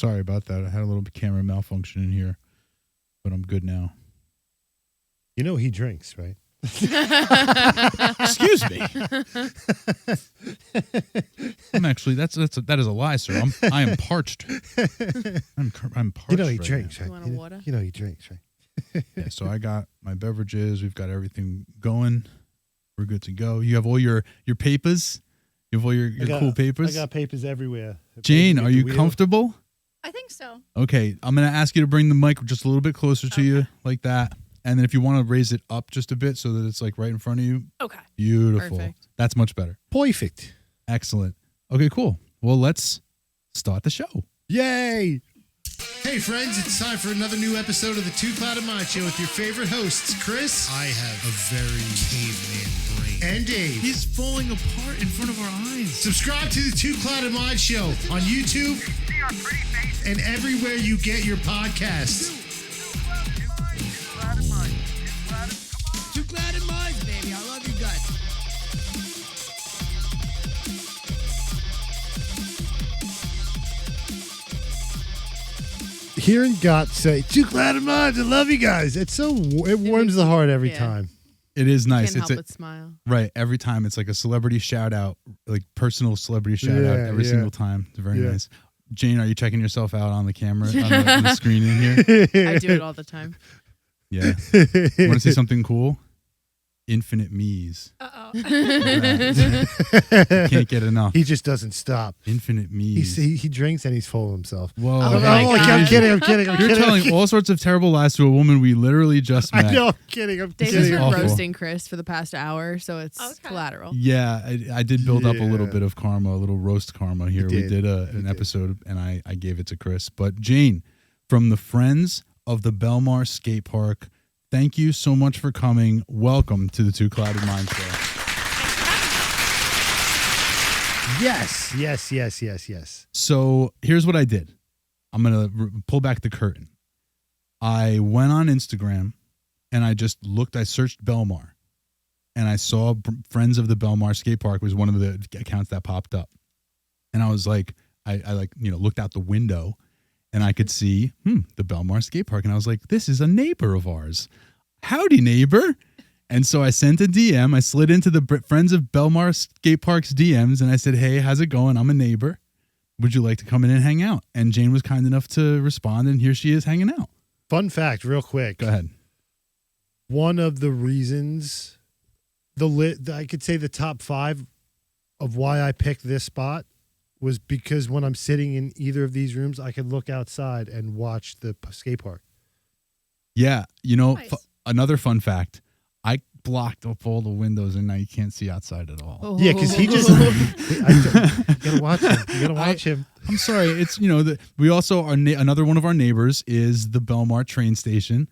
Sorry about that. I had a little camera malfunction in here, but I'm good now. You know he drinks, right? Excuse me. I'm actually that is a lie, sir. I am parched. I'm parched. You know he right drinks, now. right? You want a water? You know he drinks, right? Yeah, so I got my beverages. We've got everything going. We're good to go. You have all your papers. You have all your cool papers. I got papers everywhere. Jane, are you comfortable? I think so. Okay, I'm going to ask you to bring the mic just a little bit closer to you, like that. And then if you want to raise it up just a bit so that it's like right in front of you. Okay. Beautiful. Perfect. That's much better. Perfect. Excellent. Okay, cool. Well, let's start the show. Yay! Hey friends, it's time for another new episode of the Two Clouded Mind Show with your favorite hosts, Chris. I have a very caveman brain. And Dave. He's falling apart in front of our eyes. Subscribe to the Two Clouded Mind Show on YouTube and everywhere you get your podcasts. Two clouded minds, baby. I love you guys. Hearing Gott say, Two Clouded Minds, I love you guys. It warms the heart every time. It is nice. Can't It's help but smile. right every time. It's like a celebrity shout out, like personal celebrity shout out every single time. It's very nice. Jane, are you checking yourself out on the camera on the screen in here? I do it all the time. Yeah. Want to say something cool? Infinite me's. Uh-oh. Can't get enough. He just doesn't stop. Infinite me's. He drinks and he's full of himself. Whoa. Oh, hey, my God. I'm kidding. You're telling all sorts of terrible lies to a woman we literally just met. I know, I'm kidding. Dave has been Awful. roasting Chris for the past hour, so it's collateral. Yeah, I did build up a little Yeah. bit of karma, a little roast karma here. We did an episode, and I gave it to Chris. But Jane, from the Friends of the Belmar Skate Park, thank you so much for coming. Welcome to the Two Clouded Mind Show. Yes. So here's what I did. I'm going to pull back the curtain. I went on Instagram and I just looked. I searched Belmar and I saw Friends of the Belmar Skate Park was one of the accounts that popped up. And I was like, I looked out the window and I could see the Belmar Skate Park. And I was like, this is a neighbor of ours. Howdy, neighbor. And so I sent a DM. I slid into the Friends of Belmar Skate Park's DMs and I said, hey, how's it going? I'm a neighbor. Would you like to come in and hang out? And Jane was kind enough to respond, and here she is hanging out. Fun fact, real quick. Go ahead. One of the reasons, I could say the top 5 of why I picked this spot was because when I'm sitting in either of these rooms, I could look outside and watch the skate park. Yeah. Nice. Another fun fact. I blocked up all the windows, and now you can't see outside at all. Oh. Yeah, because he just you gotta watch him. You gotta watch him. I'm sorry. It's, we also are another one of our neighbors is the Belmar train station,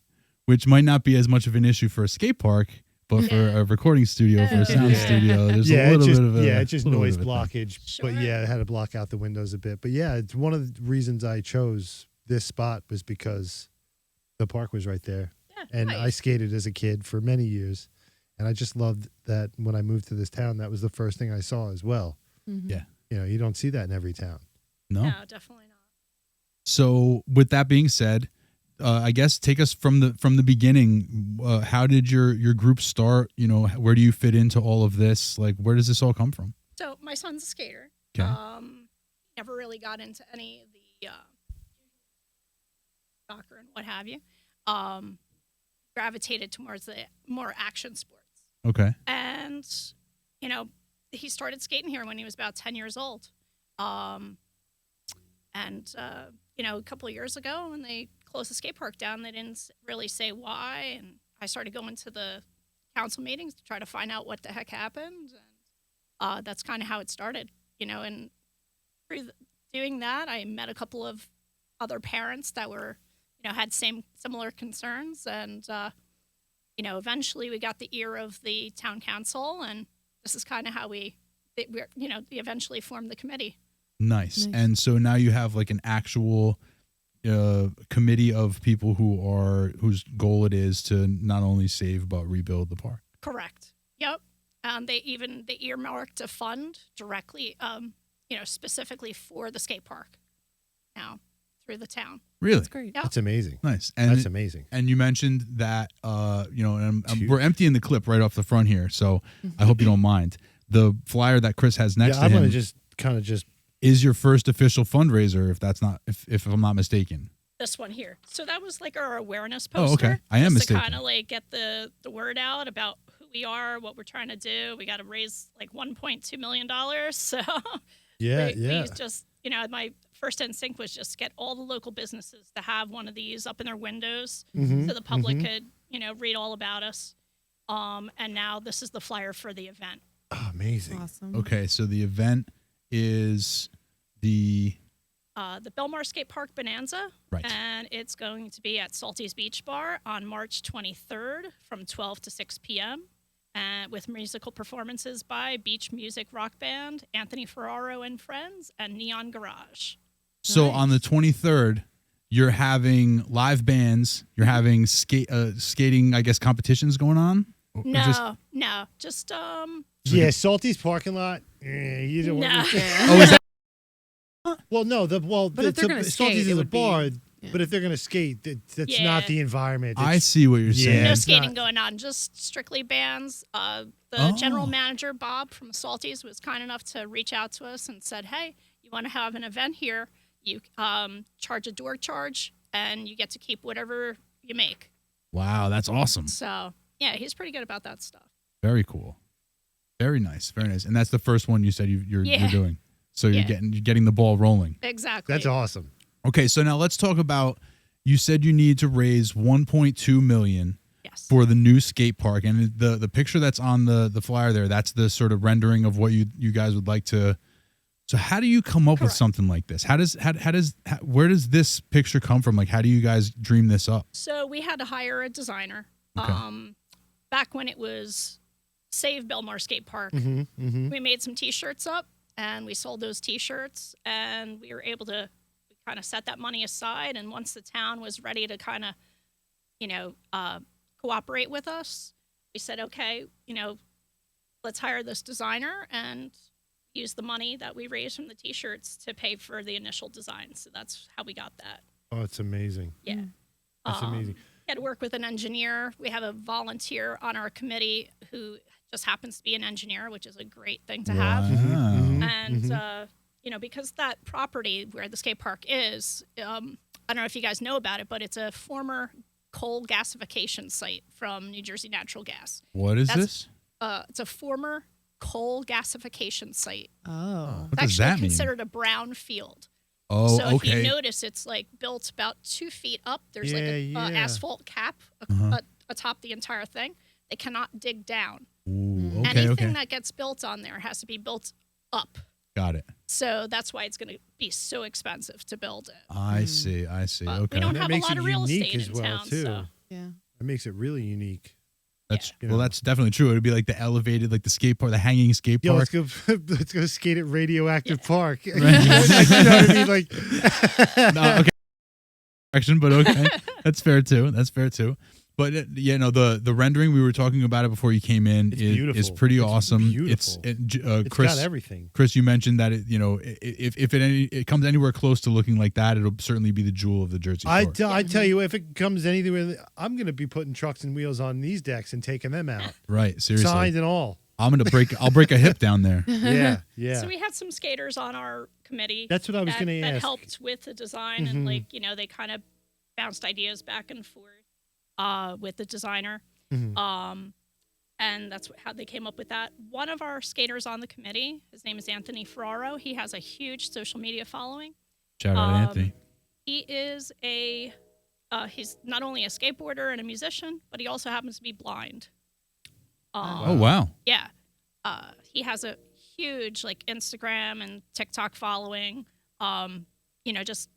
which might not be as much of an issue for a skate park, but for a recording studio, for a sound studio, there's a little bit of a... it's just noise blockage. Sure. But yeah, it had to block out the windows a bit. But yeah, it's one of the reasons I chose this spot was because the park was right there. Yeah, And nice. I skated as a kid for many years. And I just loved that when I moved to this town, that was the first thing I saw as well. Mhm. Yeah. You don't see that in every town. No. No, definitely not. So with that being said, I guess take us from the beginning. How did your group start? Where do you fit into all of this? Like, where does this all come from? So my son's a skater. Okay. Never really got into any of the soccer and what have you. Gravitated towards the more action sports. Okay. And, he started skating here when he was about 10 years old. A couple of years ago when they closed the skate park down, they didn't really say why. And I started going to the council meetings to try to find out what the heck happened. And that's kind of how it started, and through doing that, I met a couple of other parents that were, had similar concerns. And, eventually we got the ear of the town council, and this is kind of how we eventually formed the committee. Nice. And so now you have like an actual committee of people whose goal it is to not only save but rebuild the park. Correct. Yep. They earmarked a fund directly, specifically for the skate park. Now, through the town. Really? That's great. Yeah. That's amazing. Nice. And That's amazing. And you mentioned that, and we're emptying the clip right off the front here, so I hope you don't mind. The flyer that Chris has next to I'm him gonna just kind of just. is your first official fundraiser, if I'm not mistaken. This one here. So that was like our awareness Oh, poster. okay. I am just to mistaken. kind of like get the word out about who we are, what we're trying to do. We got to raise like $1.2 million. So we just, my first instinct was just get all the local businesses to have one of these up in their windows so the public could, read all about us. And now this is the flyer for the event. Oh, amazing. Awesome. Okay, so the event is the Belmar Skate Park Bonanza. Right. And it's going to be at Salty's Beach Bar on March 23rd from 12 to 6 p.m. With musical performances by beach music rock band, Anthony Ferraro and Friends, and Neon Garage. So Nice. on the 23rd, you're having live bands, you're having skating, I guess, competitions going on? Or just Yeah, Salty's parking lot. You don't No. want to. Oh, is that Well, no. But if they're gonna skate, Salty's it is a would be- bar. yeah. But if they're gonna skate, that's Yeah. not the environment. I It's- see what you're Yeah. saying. no it's skating not- going on, just strictly bands. The Oh. general manager, Bob from Salty's, was kind enough to reach out to us and said, hey, you want to have an event here, you charge a door charge, and you get to keep whatever you make. Wow, that's awesome. So, yeah, he's pretty good about that stuff. Very cool. Very nice. Very nice. And that's the first one you said you're doing. So you're Yeah. getting the ball rolling. Exactly. That's awesome. Okay, so now let's talk about. You said you need to raise 1.2 million Yes. for the new skate park, and the picture that's on the flyer there. That's the sort of rendering of what you guys would like to. So how do you come up with Correct. something like this? Where does this picture come from? Like, how do you guys dream this up? So we had to hire a designer. Okay. Back when it was Save Belmar Skate Park, we made some T-shirts up, and we sold those T-shirts, and we were able to kind of set that money aside. And once the town was ready to kind of, cooperate with us, we said, okay, let's hire this designer and use the money that we raised from the T-shirts to pay for the initial design. So that's how we got that. Oh, it's amazing. Yeah. That's amazing. Had to work with an engineer. We have a volunteer on our committee who just happens to be an engineer, which is a great thing to have. Wow. And, because that property where the skate park is, I don't know if you guys know about it, but it's a former coal gasification site from New Jersey Natural Gas. What is That's- this? It's a former coal gasification site. Oh. What does It's that actually mean? considered a brown field. Oh, So if okay. you notice, it's like built about 2 feet up. There's like a Yeah. asphalt cap atop the entire thing. They cannot dig down. Ooh, okay, Anything okay. that gets built on there has to be built up. Got it. So that's why it's going to be so expensive to build it. I see. But Okay. we don't That have a makes lot it of real unique estate as in well, town. too. So. Yeah. That makes it really unique. That's Yeah. well, that's definitely true. It would be like the elevated, like the skate park, the hanging skate Yo, park. let's go. Let's go skate at Radioactive Park. you know Right. what I mean? Like, No, okay. Action, but okay, that's fair too. But the rendering, we were talking about it before you came in, It's is beautiful. pretty It's awesome. beautiful. it's Chris, got everything. Chris, you mentioned that if it comes anywhere close to looking like that, it'll certainly be the jewel of the Jersey Shore. I tell you, if it comes anywhere, I'm going to be putting trucks and wheels on these decks and taking them out, Right, seriously. signs and all. I'll break a hip down there. Yeah, yeah. So we had some skaters on our committee. That's what I was that- going to that ask. helped with the design and they kind of bounced ideas back and forth with the designer. And that's how they came up with that. One of our skaters on the committee, his name is Anthony Ferraro. He has a huge social media following. Shout out Anthony. He is he's not only a skateboarder and a musician, but he also happens to be blind. Oh wow. Yeah. He has a huge Instagram and TikTok following. Just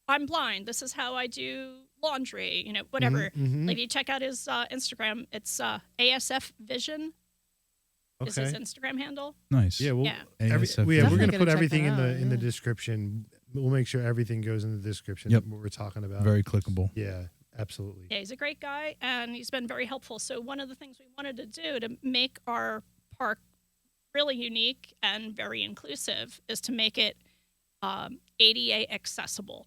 I'm blind. This is how I do laundry. Whatever. Like you check out his Instagram. It's ASF Vision. Is his Okay. Instagram handle. Nice. Yeah, Yeah. we're Definitely going to gonna put check everything that in the out, in the yeah. description. We'll make sure everything goes in the description. Yep. What we're talking about. Very clickable. Yeah, absolutely. Yeah, he's a great guy, and he's been very helpful. So one of the things we wanted to do to make our really unique and very inclusive is to make it ADA accessible.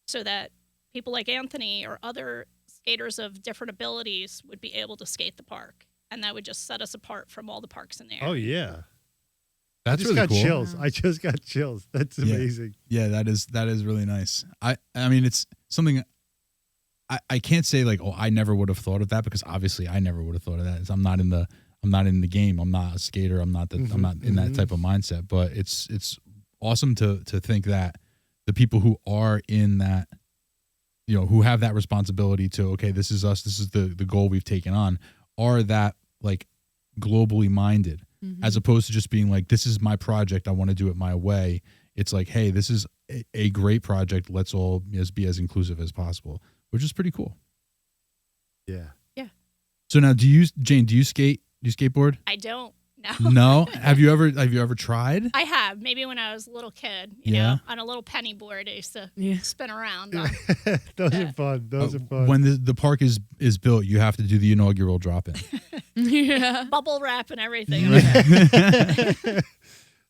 so that people like Anthony or other skaters of different abilities would be able to skate the park. And that would just set us apart from all the parks in the area. Oh yeah. That's I just really got cool. chills. Wow. I just got chills. That's Yeah. amazing. Yeah, that is really nice. I mean, it's something I can't say like, oh, I never would have thought of that, because obviously I never would have thought of that. I'm not in the game. I'm not a skater. I'm not in that type of mindset. But it's awesome to think that the people who are in that, who have that responsibility to, okay, this is us, this is the goal we've taken on, are that like globally minded, as opposed to just being like, this is my project, I want to do it my way. It's like, hey, this is a great project. Let's all be as inclusive as possible, which is pretty cool. Yeah. So now, Jane, do you skate? Do you skateboard? I don't know. No. Have you ever tried? I have. Maybe when I was a little kid, Yeah. on a little penny board, I used to Yeah. spin around. Those are fun. Those are fun. When the park is built, you have to do the inaugural drop-in. Yeah. Bubble wrap and everything.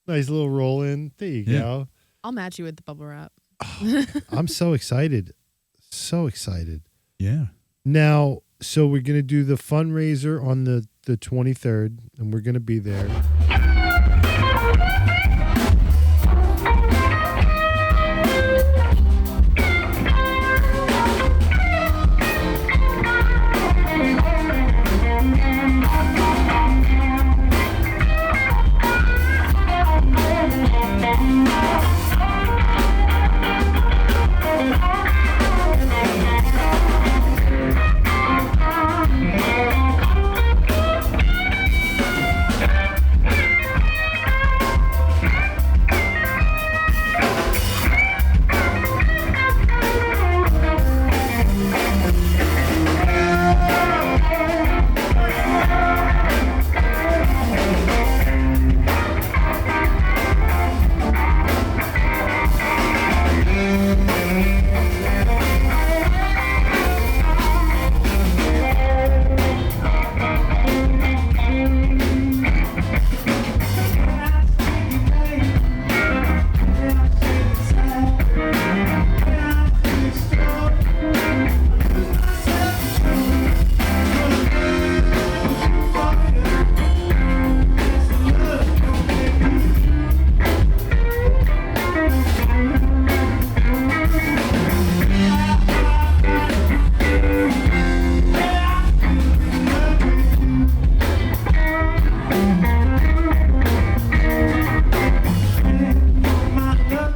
Nice little roll in. There you Yeah. go. I'll match you with the bubble wrap. I'm so excited. So excited. Yeah. Now, so we're going to do the fundraiser on the 23rd, and we're going to be there.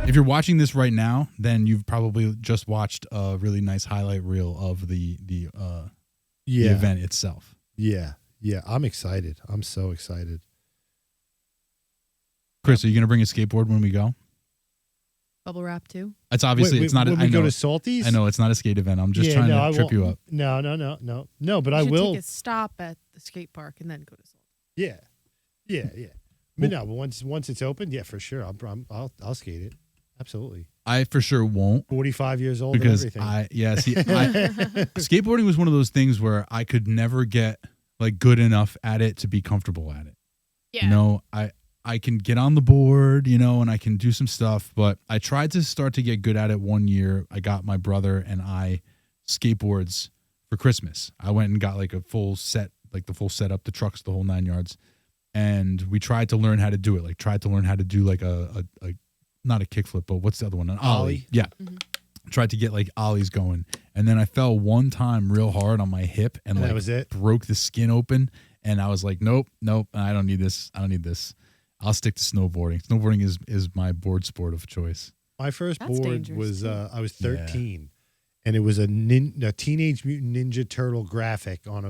If you're watching this right now, then you've probably just watched a really nice highlight reel of the event itself. Yeah. I'm excited. I'm so excited. Chris, are you going to bring a skateboard when we go? Bubble wrap too. It's obviously Wait, it's not. When I we know. go to Salty's? I know it's not a skate event. I'm just trying I to trip you won't- up. No. But I You should will. take a stop at the skate park and then go to Salt. Yeah. But no, but once it's open, yeah, for sure. I'll skate it. Absolutely. I for sure won't, 45 years old because and everything. skateboarding was one of those things where I could never get like good enough at it to be comfortable at it. Yeah. I can get on the board, and I can do some stuff, but I tried to start to get good at it one year. I got my brother and I skateboards for Christmas. I went and got like a full set, like the full setup, the trucks, the whole 9 yards. And we tried to learn how to do it. Like tried to learn how to do like a not a kickflip, but what's the other one? An ollie. Yeah. Tried to get like ollies going. And then I fell one time real hard on my hip and that like was it? broke the skin open. And I was like, nope, I don't need this. I'll stick to snowboarding. Snowboarding is my board sport of choice. My first That's board dangerous, was too. I was 13, and it was a Teenage Mutant Ninja Turtle graphic on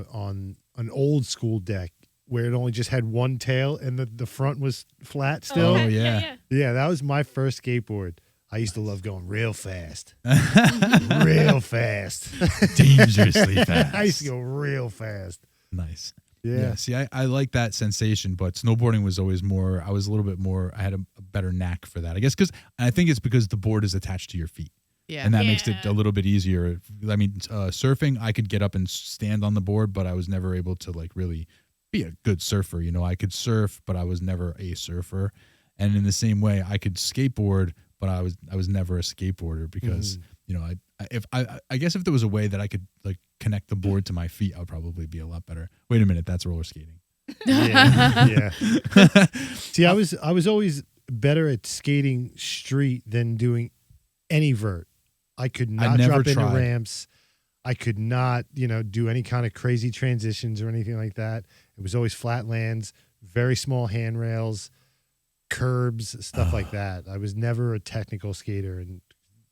an old school deck where it only just had one tail and the front was flat still. Oh, yeah. Yeah, that was my first skateboard. I used to love going real fast. Real fast. Dangerously fast. I used to go real fast. Nice. Yeah. See, I like that sensation, but snowboarding was always more, I was a little bit more, I had a better knack for that. I guess I think it's because the board is attached to your feet. Yeah. And that makes it Yeah. a little bit easier. I mean, surfing, I could get up and stand on the board, but I was never able to like really be a good surfer. I could surf, but I was never a surfer. And in the same way, I could skateboard, but I was never a skateboarder because you know I guess if there was a way that I could like connect the board to my feet, I would probably be a lot better. Wait a minute, that's roller skating. Yeah. See, I was always better at skating street than doing any vert. I could not never drop into tried. ramps. I could not, do any kind of crazy transitions or anything like that. It was always flat lands, very small handrails, curbs, stuff like that. I was never a technical skater, and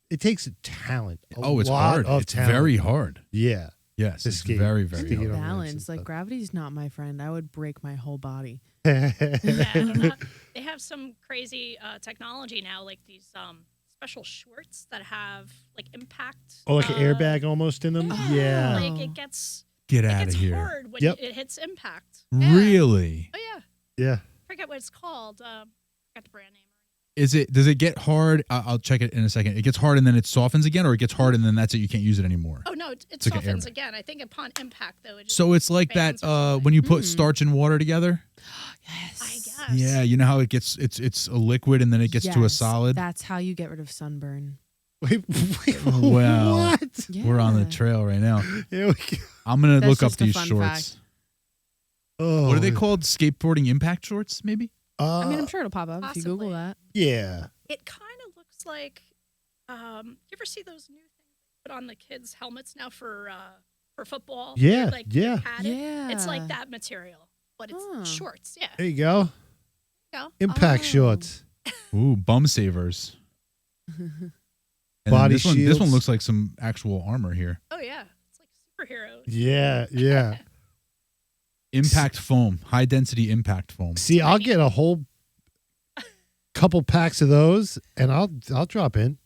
it takes talent. It's lot hard. of It's talent. very hard. Yeah. Yes, To it's skate. very, very Skate hard. on ramps and Balance. Like stuff. gravity's not my friend. I would break my whole body. Yeah, I'm not- they have some crazy technology now, like these special shorts that have like impact. Oh, like an airbag almost in them? Yeah. Like Oh. it gets Get out of gets here. hard when Yep. it hits impact. Yeah. Really? Oh yeah. Yeah. Forget what it's called. Forgot the brand name. Does it get hard? I'll check it in a second. It gets hard and then it softens again, or it gets hard and then that's it. You can't use it anymore. Oh no, it It's like an softens airbag. again. I think upon impact though. It just So it's like that expands or something. when you put starch and water together. Yes. I guess. Yeah, you know how it gets it's a liquid and then it gets to a Yes, solid. That's how you get rid of sunburn. Wait, Well, what? Yeah. We're on the trail right now. Here we go. I'm gonna That's look up just a these fun shorts. fact. Oh, What are they called? Skateboarding impact shorts, maybe? I mean, I'm sure it'll pop up if you possibly. Google that. Yeah. It kind of looks like. You ever see those new things they put on the kids' helmets now for football? Yeah, Like yeah. padded? Yeah. It's like that material, but it's Huh. shorts. Yeah. There you go. Go. Impact Oh. shorts. Ooh, bum savers. And then Body this one shields. looks like some actual armor here. Oh yeah, it's like superhero. Yeah, yeah. Impact foam, high density impact foam. See, I'll get a whole couple packs of those, and I'll drop in.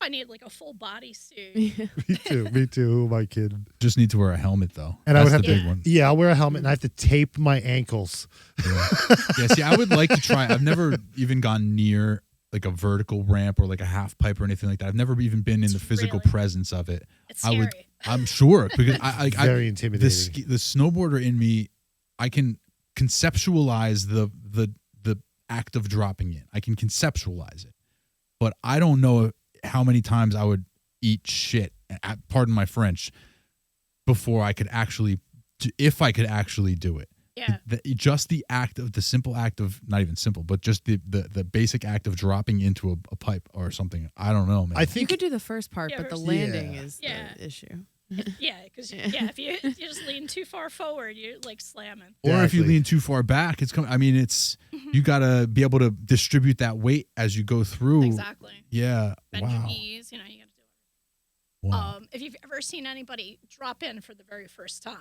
I need like a full body suit. Me too. Me too. Who am I kidding? Just need to wear a helmet though. And I That's would have the to. big one. Yeah, I'll wear a helmet, and I have to tape my ankles. Yeah, see, I would like to try. I've never even gone near like a vertical ramp or like a half pipe or anything like that. I've never even been in the It's physical really- presence of it. It's I scary. would. I'm sure because I Very intimidating. the snowboarder in me, I can conceptualize the act of dropping in. I can conceptualize it, but I don't know how many times I would eat shit. Pardon my French. Before I could actually, if I could actually do it. Yeah. Just the act of the simple act of not even simple, but just the basic act of dropping into a pipe or something. I don't know, man. I You think could do the first part, Yeah, but the versus- landing Yeah. is Yeah. the issue. Yeah, because Yeah. if you just lean too far forward, you're like slamming. Or if you Exactly. lean too far back, it's coming. I mean, it's you gotta be able to distribute that weight as you go through. Exactly. Yeah. Bend your Wow. knees. You know, you got to do it. Wow. If you've ever seen anybody drop in for the very first time,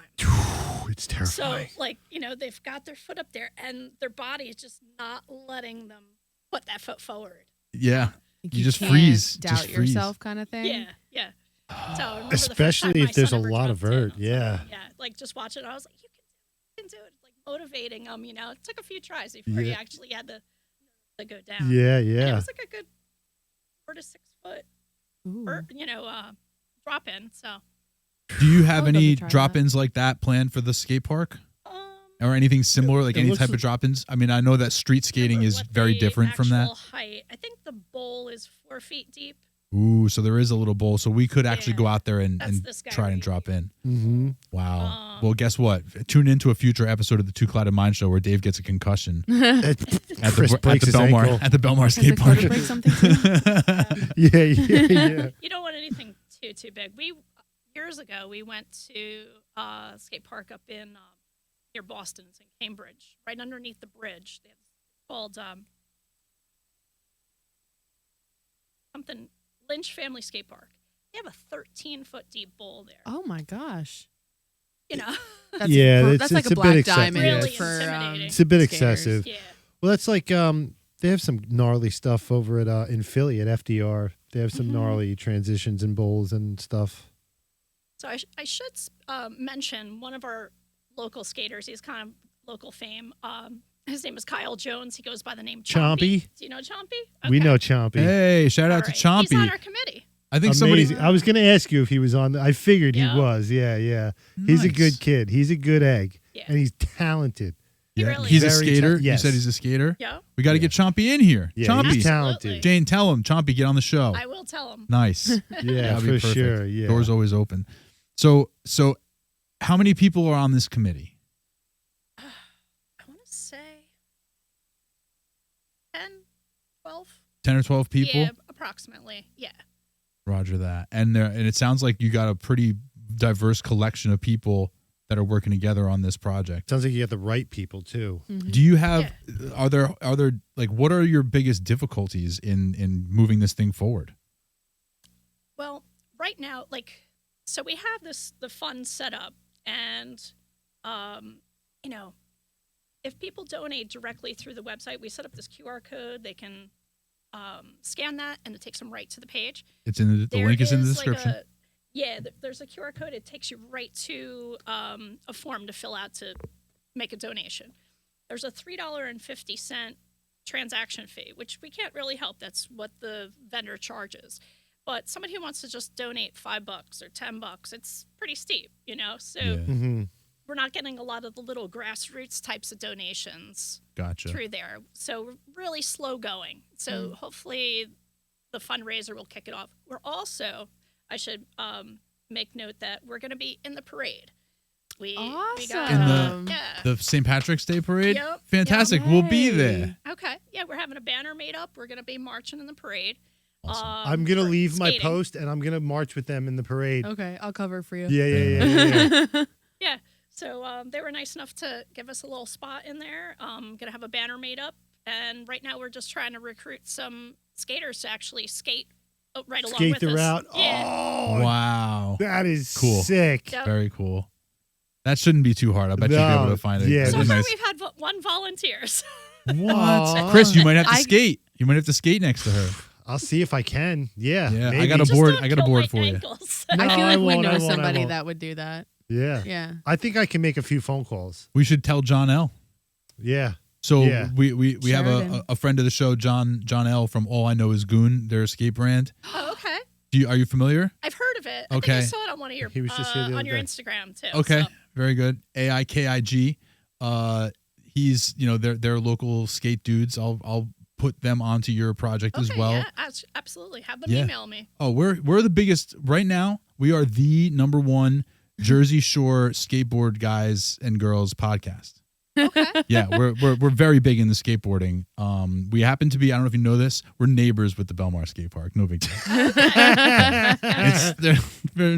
it's so terrifying. like they've got their foot up there and their body is just not letting them put that foot forward. Yeah. Like You just can't freeze. Doubt Just freeze. yourself, kind of thing. Yeah, yeah. So I remember the first Especially time my if there's son a ever lot of dropped in, vert, I was yeah. like, yeah. Like just watching it, I was like, you can do it. Like motivating them. It took a few tries before you Yeah. actually had to go down. Yeah, And it yeah. was like a good 4 to 6 foot, Ooh. drop in. So. Do you I have would love any to try drop-ins like that planned for the skate park, Um, or anything similar, like it any looks type of like- drop-ins? I mean, I know that street skating remember is what very the different from that. actual Height. I think the bowl is 4 feet deep. Ooh, so there is a little bowl, so we could actually Yeah. go out there and That's this guy try and right drop in. Mm-hmm. Wow. Well, guess what? Tune into a future episode of the Two Clouded Mind Show where Dave gets a concussion at Chris breaks his Belmar ankle. at the Belmar Has skate the park. Cody break something too? Yeah, yeah, yeah. You don't want anything too big. Years ago we went to a skate park up in near Boston. It's in Cambridge, right underneath the bridge. They have called something Lynch Family Skate Park. They have a 13-foot deep bowl there. Oh my gosh. Yeah, That's it's- that's like it's a a bit black excessive. diamond Really for intimidating. It's a bit skaters. excessive. Yeah. Well, that's like they have some gnarly stuff over at in Philly at FDR. They have some Mhm. gnarly transitions and bowls and stuff. So I should mention one of our local skaters. He's kind of local fame. His name is Kyle Jones. He goes by the name Chompy? Do you know Chompy? We Okay. know Chompy. Hey, shout All out to right. He's on Chompy. our committee. I think somebody. Amazing. I was going to ask you if he was on. I figured Yeah. he was. Yeah, yeah. He's a Nice. good kid. He's a good egg, Yeah. and he's talented. He really He's a Very skater. ta- yes. You said he's a skater. Yeah, We got to Yeah. get Chompy in here. Yeah, Chompy. he's talented. Absolutely. Jane, tell him. Chompy, get on the show. I will tell him. Nice. Yeah, That'd be for perfect. sure. Yeah. Doors always open. So how many people are on this committee? I want to say 10, 12. 10 or 12 people? Yeah, approximately. Yeah. Roger that. And it sounds like you got a pretty diverse collection of people that are working together on this project. Sounds like you got the right people too. Mhm. Do you have are there like what are your biggest difficulties in moving this thing forward? Well, right now, so we have the fund set up, and if people donate directly through the website, we set up this QR code. They can scan that, and it takes them right to the page. It's in the There link is in the is, description. There's a QR code. It takes you right to a form to fill out to make a donation. There's a $3.50 transaction fee, which we can't really help. That's what the vendor charges. But somebody who wants to just donate $5 or $10, it's pretty steep, So Yeah. Mm-hmm. we're not getting a lot of the little grassroots types of donations Gotcha. through there. So we're really slow going. So hopefully the fundraiser will kick it off. We're also, I should make note that we're going to be in the parade. We got, Awesome. yeah. The St. Patrick's Day parade? Yep. Fantastic. We'll be there. Okay. Yeah, we're having a banner made up. We're going to be marching in the parade. Awesome. I'm gonna for leave my skating. post and I'm gonna march with them in the parade. Okay, I'll cover for you. Yeah. Yeah. So they were nice enough to give us a little spot in there. Going to have a banner made up. And right now we're just trying to recruit some skaters to actually skate right along Skate with the us. route. Yeah. Oh, Wow. that is Cool. sick. Yep. Very cool. That shouldn't be too hard. I bet you'll be able No, to find it. yeah, It's So a far, nice. we've had one volunteer. What? Aw. Chris, you might have to I- skate. You might have to skate next to her. I'll see if I can. Yeah. Yeah, I maybe. got a Just board. don't I got a kill board my for you. ankles. No, I feel I like we won't, know I won't, I somebody won't. that would do that. Yeah. Yeah. I think I can make a few phone calls. We should tell John L. Yeah. So Yeah. we have Sheridan. a friend of the show, John L. from All I Know Is Goon. Their skate brand. Oh, okay. Are you familiar? I've heard of it. I Okay. think I saw it on one of your He was just here the on other your day. Instagram too. Okay, So. very good. AIKIG. He's they're local skate dudes. I'll put them onto your project as Okay, well. yeah, absolutely. Have them Yeah. email me. Oh, we're the biggest right now. We are the number one Jersey Shore skateboard guys and girls podcast. Okay. Yeah, we're very big in the skateboarding. We happen to be, I don't know if you know this, we're neighbors with the Belmar skate park. No big deal. they're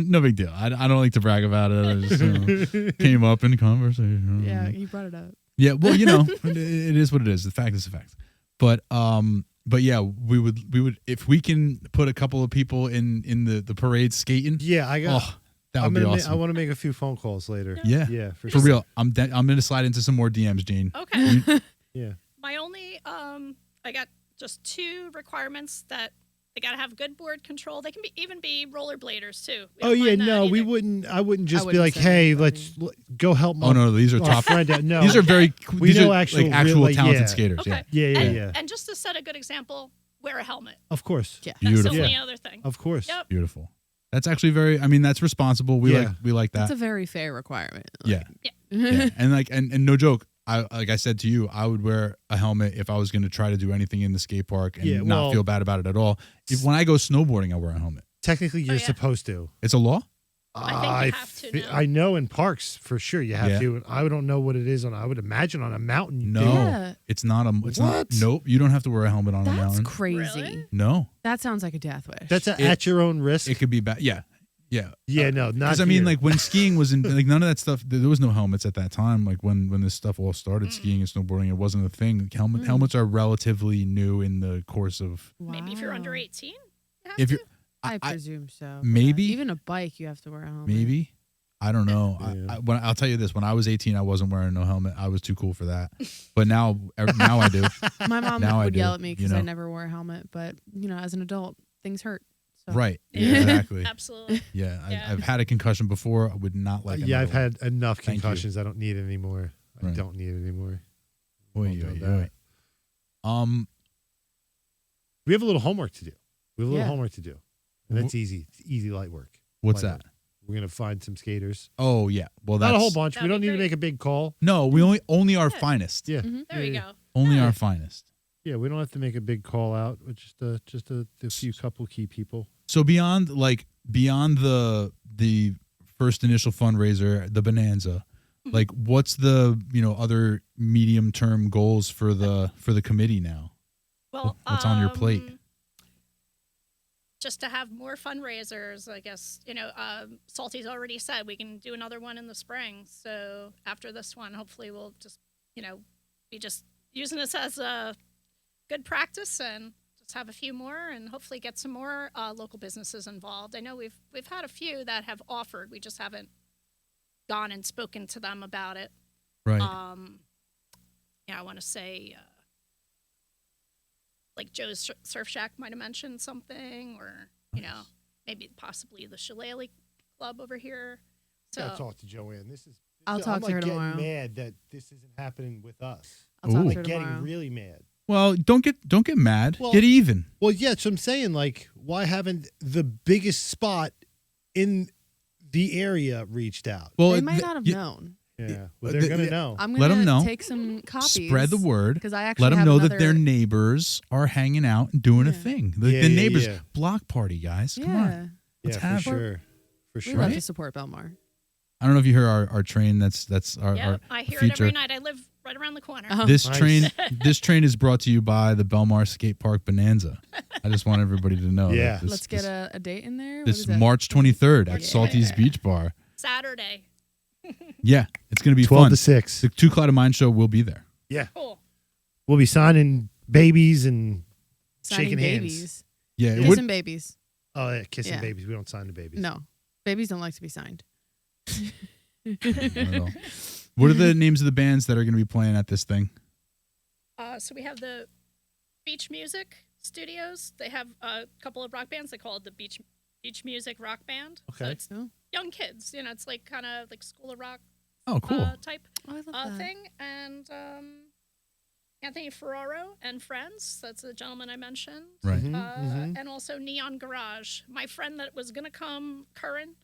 no big deal. I don't like to brag about it. I just came up in conversation. Yeah, you brought it up. Yeah, well, it is what it is. The fact is the fact. But yeah, we would if we can put a couple of people in the parade skating. Yeah, I got. Oh, that would be awesome. I want to make a few phone calls later. Yeah, Yeah, for sure. real. I'm gonna slide into some more DMs, Gene. Okay. Yeah. My only I got just 2 requirements that they got to have good board control. They can even be rollerbladers too. We Oh don't yeah, mind that no, we either. wouldn't. I wouldn't just be wouldn't like, send hey, anybody. go help my Oh no, these are our top. friend out. No, These are very. We These know are actual like actual real, like, talented yeah. skaters. Okay. Yeah. Yeah. And just to set a good example, wear a helmet. Of course. Yeah. That's Beautiful. the only other thing. Of course. Yep. Beautiful. That's actually very. I mean, that's responsible. We Yeah. like that. That's a very fair requirement. Yeah. Yeah. Yeah. And and no joke. Like I said to you, I would wear a helmet if I was going to try to do anything in the skate park and Yeah, not well- feel bad about it at all. When I go snowboarding, I wear a helmet. Technically, you're yeah. supposed to. It's a law. I think you have to now. I know in parks for sure you have Yeah. to. And I don't know what it is on. I would imagine on a mountain. You No, do. Yeah. it's not a. It's not. What? Nope. You don't have to wear a helmet on a That's mountain. crazy. Really? No, That sounds like a death wish. That's It- at your own risk. it could be bad. Yeah. Yeah. yeah, no, not. Because I mean, here. like when skiing was in, like none of that stuff. There was no helmets at that time. Like when this stuff all started, skiing and snowboarding, it wasn't a thing. Helmets are relatively new in the course of. Maybe if you're under Wow. 18. You have If to. you're, I presume so. maybe. Even a bike, you have to wear a helmet. maybe. I don't know. Yeah. I'll tell you this: when I was 18, I wasn't wearing no helmet. I was too cool for that. But now I do. My mom Now I would do, yell at me because you know. I never wore a helmet. But, as an adult, things hurt. So. Right. Yeah. Exactly. Absolutely. Yeah. Yeah. I've had a concussion before. I would not like. yeah, I've another had enough Thank you. concussions. I don't need it anymore. I Right. don't need it anymore. one. Won't Oy, do oy, oy. that. We have a little homework to do. We have a little Yeah. homework to do, and that's easy. It's easy light work. What's Light that? work. We're gonna find some skaters. Oh yeah. Well, that's Not a whole bunch. We that'd don't be need to great. make a big call. No, we only our Yeah. finest. Yeah. Mhm. There you go. Only Yeah. our finest. Yeah, we don't have to make a big call out. With just a few couple key people. So beyond the first initial fundraiser, the Bonanza, like what's the other medium term goals for the committee now? Well, What's on your plate? Just to have more fundraisers, I guess. Salty's already said we can do another one in the spring. So after this one, hopefully we'll just, be just using this as a good practice and just have a few more and hopefully get some more local businesses involved. I know we've had a few that have offered. We just haven't gone and spoken to them about it. Right. I want to say, like Joe's Surf Shack might have mentioned something, or maybe possibly the Shillelagh Club over here. So Gotta talk to Joanne. I'll talk I'm to her getting tomorrow. mad that this isn't happening with us. I'll talk Ooh. to her Like getting tomorrow. really mad. Well, don't get mad. Well- Get even. Well, yeah, so I'm saying, like, why haven't the biggest spot in the area reached out? Well, They might not have known. Yeah, well, the- they're gonna know. I'm Let 'em gonna know. take some copies. spread the word. because I actually Let them have know another, that their neighbors are hanging out and doing a Yeah. thing. Yeah, The yeah, neighbors yeah. block party, guys. Come Yeah, on. Let's Yeah, have- for sure, for we sure. love Right? to support Belmar. I don't know if you hear our train. That's our, yeah, our I hear feature. it every night. I live right around the corner. Uh-huh. This Nice. this train is brought to you by the Belmar Skate Park Bonanza. I just want everybody to know. that Yeah. this, Let's get a date in there. What this is that? March 23rd at Yeah. Salty's Beach Bar. Saturday. Yeah, it's gonna be 12 fun. to 6. The Two Clouded Mind show will be there. Yeah, Cool. we'll be signing babies and Signing shaking hands. babies. Yeah, it Kissing would, babies. Oh, yeah, kissing Yeah. babies. We don't sign the babies. No, babies don't like to be signed. not at all. What are the names of the bands that are going to be playing at this thing? So we have the Beach Music Studios. They have a couple of rock bands. They call it the Beach Music Rock Band. So Okay. it's Oh, young kids. It's like kind of like School of Rock Oh, cool. type I love that. thing. And Anthony Ferraro and Friends. That's the gentleman I mentioned. Right. Mhm, mhm. And also Neon Garage. My friend that was going to come, Curran,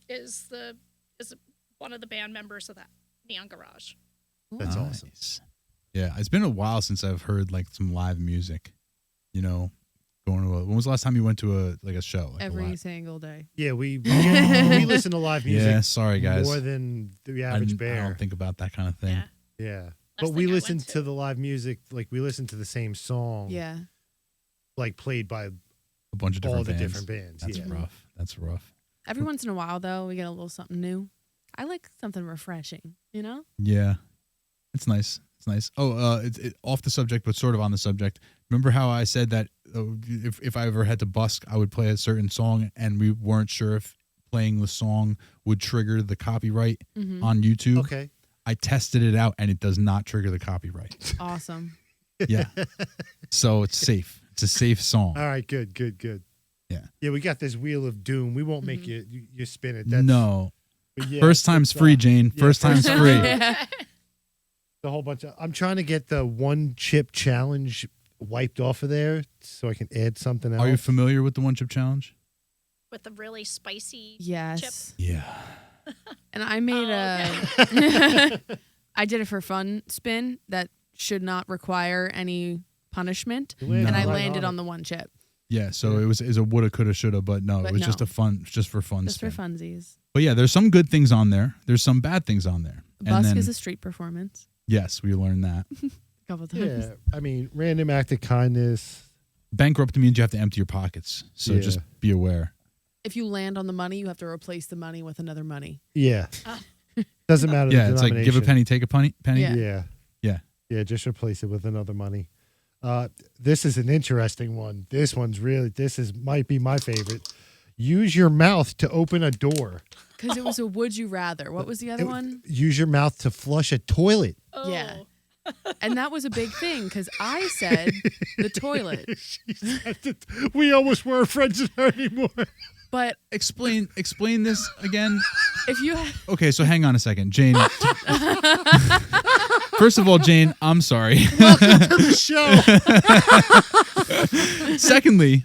is one of the band members of that Neon Garage. That's awesome. Nice. Yeah, it's been a while since I've heard like some live music. Going to when was the last time you went to a show? Like a Every live- single day. Yeah, we listen to live music Yeah, sorry guys. more than the I average didn't- I bear. don't think about that kind of thing. Yeah. Yeah, but thing we I listen went to to. the live music, like we listen to the same song, Yeah. like played by A bunch of different all the bands. different bands. That's yeah. rough. That's rough. Every once in a while, though, we get a little something new. I like something refreshing, you know? Yeah, it's nice. It's nice. Oh, it's off the subject, but sort of on the subject. Remember how I said that if I ever had to busk, I would play a certain song, and we weren't sure if playing the song would trigger the copyright Mm-hmm. on YouTube. Okay. I tested it out, and it does not trigger the copyright. Awesome. Yeah, so it's safe. It's a safe song. All right. Good. Yeah. Yeah, we got this wheel of doom. We won't make you spin it. No, but yeah, first time's it's, free, Jane. yeah, First time's first free. Yeah. the whole bunch of. I'm trying to get the one chip challenge wiped off of there so I can add something else. Are you familiar with the one chip challenge? With the really spicy Yes. Yeah. And I made Oh, I did it for fun spin that should not require any punishment. You landed And I No. right landed it. on the one chip. Yeah, so it was a woulda, coulda, shoulda, but no, But it was just no. a fun, just for fun. Just for spin. funsies. But yeah, there's some good things on there. There's some bad things on there. And Busk then, is a street performance. yes, we learned that. A couple times. Yeah, I mean, random act of kindness. Bankrupt means you have to empty your pockets. So Yeah. just be aware. If you land on the money, you have to replace the money with another money. Yeah, Ah. doesn't matter. Yeah, the it's like give a denomination. penny, take a penny. Yeah. Yeah. Yeah. Yeah, just replace it with another money. This is an interesting one. This might be my favorite. Use your mouth to open a door. Because it was a would you rather. What was the other one? Use your mouth to flush a toilet. oh. Yeah. And that was a big thing because I said the toilet. We almost weren't friends anymore. But Explain this again. if you Okay, so hang on a second, Jane. First of all, Jane, I'm sorry. Welcome to the show. Secondly,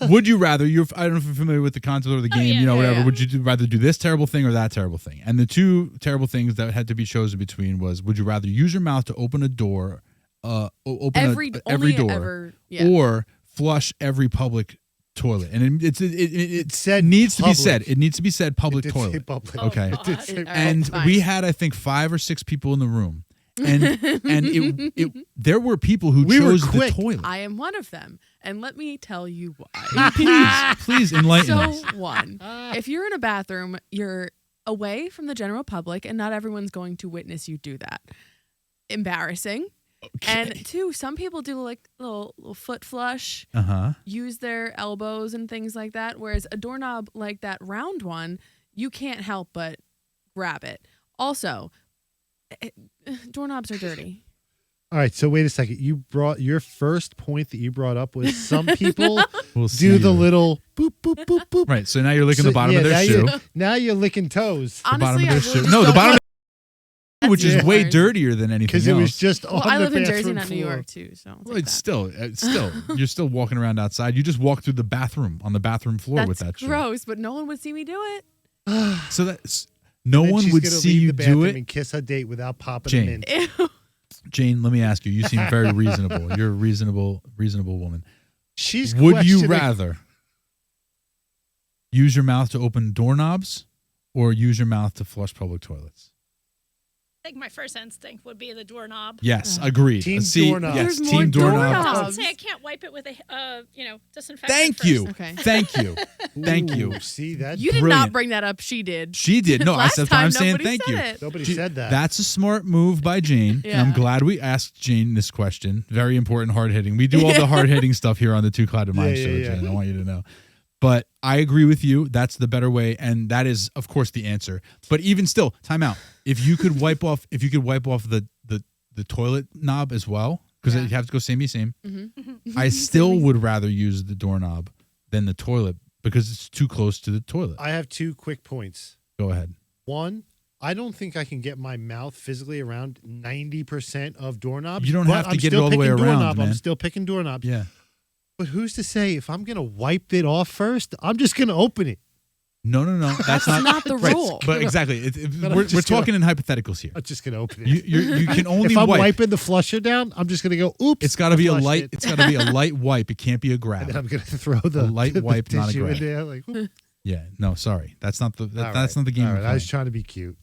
Would you rather? I don't know if you're familiar with the concept of the game. yeah, you know, yeah, whatever. yeah. Would you rather do this terrible thing or that terrible thing? And the two terrible things that had to be chosen between was: would you rather use your mouth to open a door, open every door, or flush every public toilet? And it said needs to be public. said. It needs to be said public It did say toilet. public. Oh, Okay. God. It did say All right, And fine. we had, I think, 5 or 6 people in the room, and there were people who We were chose the quick. toilet. I am one of them, and let me tell you why. Please enlighten us. So, one, if you're in a bathroom, you're away from the general public, and not everyone's going to witness you do that. Embarrassing. And 2, some people do like little foot flush, use their elbows and things like that. Whereas a doorknob like that round one, you can't help but grab it. Also, doorknobs are dirty. All right, so wait a second. You brought your first point that you brought up was some people We'll see do the you. little boop boop boop boop. Right, so now you're licking So, the bottom yeah, of their now shoe. Now you're licking toes The bottom Honestly, of I their really shoe. just No, the don't bottom like- of which is That's way weird. dirtier than anything because else. it was just Well, on I the live in Jersey, bathroom not New floor. York, too. So I'll Well, take it's that. still, you're still walking around outside. You just walk through the bathroom on the bathroom floor That's with that shoe. gross, but no one would see me do it. So that's no Then one she's would gonna see leave you the do bathroom it. and kiss her date without popping Jane. them in. Ew. Jane, let me ask you. You seem very reasonable. You're a reasonable woman. She's Would you questioning- rather use your mouth to open doorknobs or use your mouth to flush public toilets? I think my first instinct would be the doorknob. Yes, agreed. Team See, doorknob. yes, There's team more doorknob. doorknobs. Don't say I can't wipe it with a disinfectant. Thank first. you. Okay. Thank you. Thank you. Ooh, see that? You did Brilliant. not bring that up. She did. She did. No, I Last said time I'm saying nobody thank said you. it. Nobody She- said that. That's a smart move by Jane. And I'm Yeah. glad we asked Jane this question. Very important, hard hitting. We do all the hard hitting stuff here on the Two Clouded Mind Yeah, show, yeah, yeah. Jane. I want you to know. But I agree with you. That's the better way, and that is, of course, the answer. But even still, time out. If you could wipe off the toilet knob as well, because Yeah. you have to go same. Mm-hmm. I still would rather use the doorknob than the toilet because it's too close to the toilet. I have 2 quick points. Go ahead. One, I don't think I can get my mouth physically around 90% of doorknobs. You don't but have to I'm get it still all the way picking around, doorknob. man. I'm still picking doorknobs. Yeah. But who's to say if I'm going to wipe it off first, I'm just going to open it. No. That's not the right, rule. But exactly, But I'm we're just talking in hypotheticals here. I'm just going to open it. You can only if I'm wipe. wiping the flusher down, I'm just going to go, oops. It's got to be a I flushed light. it. It's got to be a light wipe. It can't be a And grab. then I'm going to throw the light the wipe, not a tissue in grab. there. Like, oop. Yeah. No, sorry. That's not the. All That's right. not the game All we're right. I was playing. trying to be cute.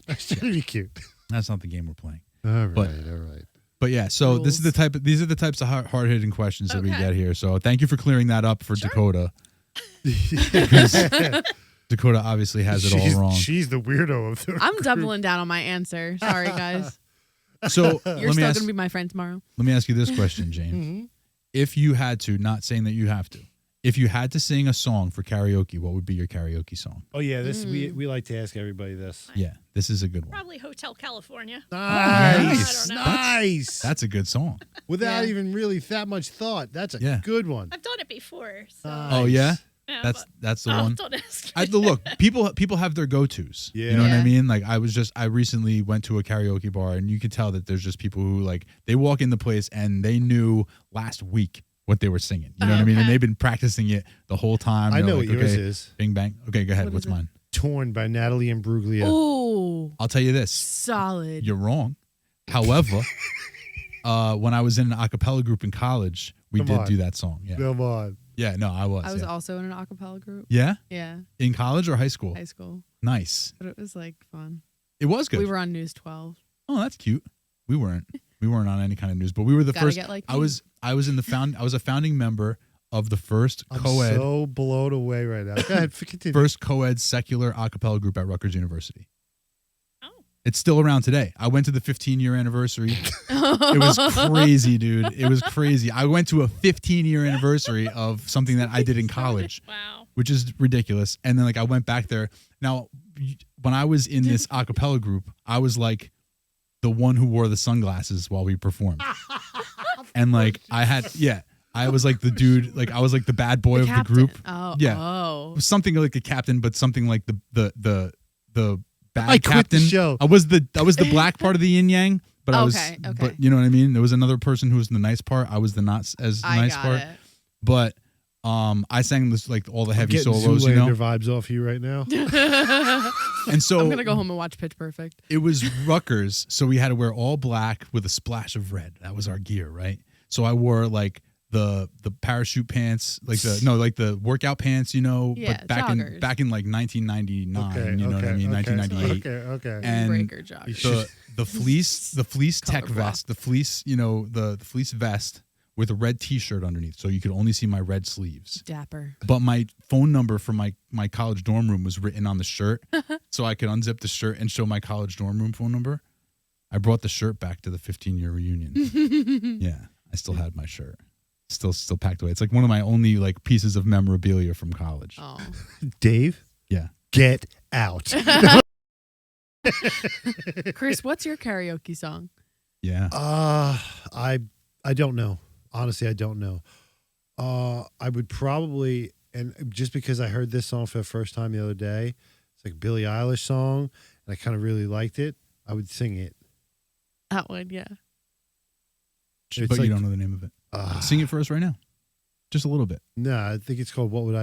That's not the game we're playing. All right. But- all right. But yeah, so this is the Rules. these are the types of hard hitting questions that we Okay. get here. So thank you for clearing that up for Sure. Dakota. Because Dakota obviously has it all wrong. She's the weirdo of the I'm group. doubling down on my answer. Sorry, guys. So You're let me still ask. going to be my friend tomorrow. Let me ask you this question, Jane. Mhm. If you had to, not saying that you have to, if you had to sing a song for karaoke, what would be your karaoke song? Oh yeah, this we like to ask everybody this. Yeah, this is a good one. Probably Hotel California. Nice, I don't know. nice. That's a good song. Without Yeah. even really that much thought. That's a Yeah. good one. I've done it before. So, Oh yeah, yeah, that's the but- one. Don't ask. Look, people have their go-tos. Yeah. You know what I Yeah. mean? Like I recently went to a karaoke bar and you could tell that there's just people who like they walk in the place and they knew last week what they were singing. You know what I mean? And Okay. they've been practicing it the whole time. I They're know like, what yours okay, is. Bing bang. Okay, go ahead. What What's is it? mine? Torn by Natalie and Bruglia. Ooh, I'll tell you this. solid. You're wrong. However, when I was in an a cappella group in college, we Come did on. do that song. Yeah. Come on. Yeah, no, I was. I was yeah. also in an a cappella group. Yeah? Yeah, In college or high school? high school. Nice. But it was like fun. It was good. We were on News 12. Oh, that's cute. We weren't on any kind of news, but we were the Gotta first. get like I me. was I was a founding member of the first I'm co-ed so blown away right now. Go ahead, continue. first co-ed secular a cappella group at Rutgers University. Oh. It's still around today. I went to the 15-year anniversary. It was crazy, dude. It was crazy. I went to a 15-year anniversary of something that I did in college, Wow. which is ridiculous. And then like I went back there. Now, when I was in this a cappella group, I was like the one who wore the sunglasses while we performed. And like I was like the dude, like I was like the bad boy of the group. Oh, Yeah. Oh. Something like a captain, but something like the bad I quit captain. the show. I was the black part of the yin yang, but I was Okay, but you know what I mean? There was another person who was the nice part. I was the not as I nice got part. it. But I sang this like all the heavy Getting solos, Zoolander vibes off you right now. And so I'm gonna go home and watch Pitch Perfect. it was Rutgers, so we had to wear all black with a splash of red. That was our gear, right? So I wore like the parachute pants, like the workout pants, Yeah, but back joggers. in like 1999, Okay, you know what I mean, 1998. Okay. And Breaker joggers. the fleece tech Cover block. vest, the fleece, the fleece vest with a red t-shirt underneath, so you could only see my red sleeves. Dapper. But my phone number for my college dorm room was written on the shirt, so I could unzip the shirt and show my college dorm room phone number. I brought the shirt back to the 15-year reunion. Yeah, I still had my shirt. Still packed away. It's like one of my only like pieces of memorabilia from college. Oh. Dave, Yeah. get out. Chris, what's your karaoke song? Yeah. I don't know. Honestly, I don't know. I would probably, and just because I heard this song for the first time the other day, it's like a Billie Eilish song, and I kind of really liked it. I would sing it. That one, yeah. It's But like- you don't know the name of it. Sing it for us right now. Just a little bit. No, I think it's called What Was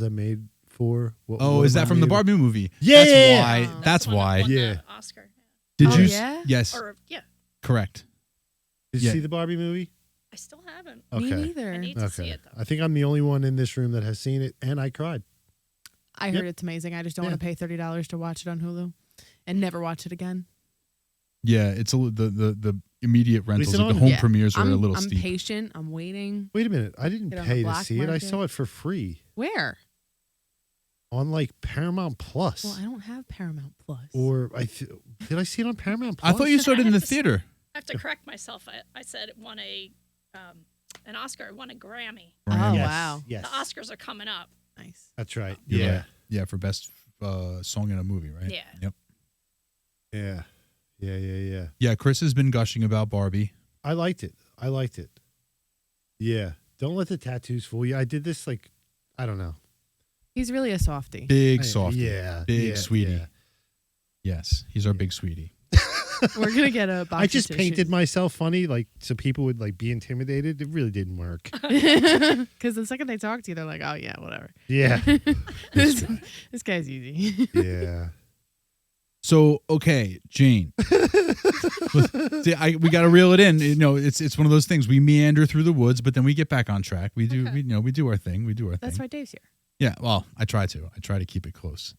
I Made For? What Is Am I that from the Made- Barbie movie? Yeah, That's yeah, yeah. why. Oh. That's the one why. that won Yeah. the Oscar. Did Oh, you? yeah? Yes. Or yeah, Correct. Did you Yeah. see the Barbie movie? I still haven't. Me Okay. neither. I need to see it though. I think I'm the only one in this room that has seen it, and I cried. I heard it's amazing. I just don't want to pay $30 to watch it on Hulu and never watch it again. Yeah, it's the immediate rentals, it like the on? home Yeah. premieres are a little I'm steep. patient. I'm waiting. Wait a minute. I didn't Get on the pay to black see it. I market. saw it for free Where? on like Paramount Plus. Well, I don't have Paramount Plus. Or did I see it on Paramount Plus? I thought you saw it in the theater. I have to correct myself. I said it won an Oscar. It won a Grammy. Oh, Yes, wow. Yes. The Oscars are coming up. Nice. That's right. You're Yeah. right. Yeah, for best song in a movie, right? Yeah. Yep. Yeah. Yeah, Chris has been gushing about Barbie. I liked it. Yeah. Don't let the tattoos fool you. I did this like, I don't know. He's really a softie. Big softie. Yeah. Big yeah, sweetie. yeah. Yes, he's our big sweetie. We're going to get a box I just of painted myself funny, like so people would like be intimidated. It really didn't work. Because the second they talk to you, they're like, oh, yeah, whatever. Yeah. this guy's easy. Yeah. So, okay, Jane. See, we got to reel it in. It's one of those things. We meander through the woods, but then we get back on track. We do, Okay. we do our thing. We do our That's thing. why Dave's here. Yeah, well, I try to keep it close.